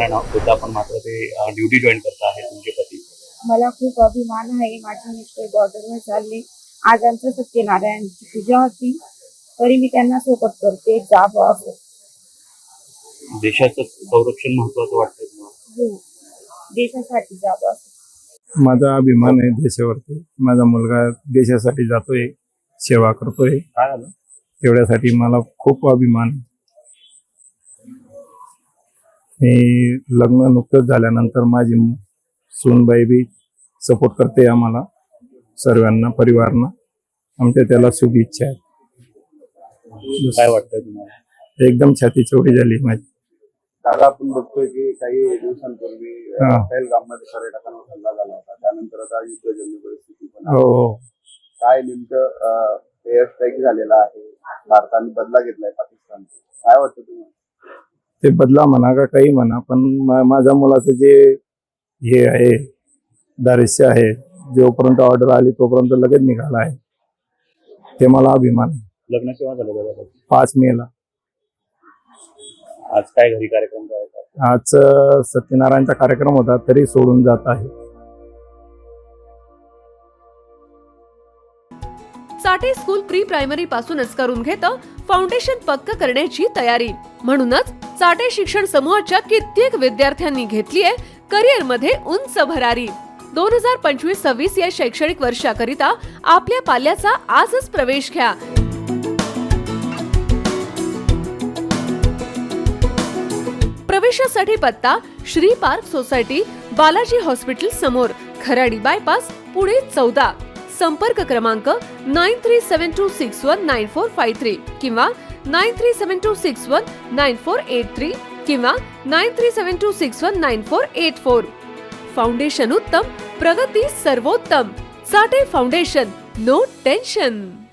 कारण होता, पण मात्र ते ड्युटी जॉईन करत आहे तुमचे पती. मला खूप अभिमान आहे. माझे मिस्टर बॉर्डरवर चालले. आज आमचं सत्यनारायणची पूजा होती, तरी मी त्यांना सोबत करते. जावं असं. देशाचं संरक्षण महत्वाचं वाटतं तुम्हाला? हो, देशासाठी जावं असं. माझा अभिमान आहे देशावरती. माझा मुलगा देशासाठी जातोय, सेवा करतोय. काय झालं? तेवढ्यासाठी मला खूप अभिमान आहे. मी लग्न नुकतंच झाल्यानंतर माझी सूनबाई बी सपोर्ट करते आम्हाला सर्वांना, परिवारांना. आमच्या त्याला शुभेच्छा आहेत. काय वाटतंय तुम्हाला? एकदम छाती चौडी झाली माझी. दादा, आपण बघतोय की काही दिवसांपूर्वी पहलगाममध्ये पर्यटकांवर हल्ला झाला होता. त्यानंतर आता युद्धजन्य परिस्थिती पण आहे. हो, काय नेमकं एअर स्ट्राईक झालेला आहे, भारताने बदला घेतलाय पाकिस्तानचा, काय वाटतं तुम्हाला? ते बदला म्हणा का काही म्हणा, पण माझ्या मुलाचं जे हे आहे दारिश्य आहे, जोपर्यंत ऑर्डर आली तोपर्यंत लगेच निघाला आहे. ते मला अभिमान आहे. लग्न केव्हा झालं दादा? 5 मेला. आज काय घरी कार्यक्रम करायचा? आज सत्यनारायणचा कार्यक्रम होता, तरी सोडून जात आहे. साठे स्कूल प्री प्रायमरी पासूनच करून घेतं फाउंडेशन पक्क करण्याची तयारी. म्हणूनच साठे शिक्षण समूहाच्या कित्येक विद्यार्थ्यांनी घेतलीये करिअर मध्ये उंच भरारी. 2025-26 या शैक्षणिक वर्षाकरिता आपल्या पाल्याचा आजच प्रवेश घ्या. प्रवेशासाठी पत्ता Shri park society, Balaji hospital समोर, खराडी बायपास, पुणे 14. संपर्क क्रमांक 9372619453 किंवा 9372619483 किंवा 9372619484. फाउंडेशन उत्तम, प्रगती सर्वोत्तम. साठे फाउंडेशन, नो टेन्शन.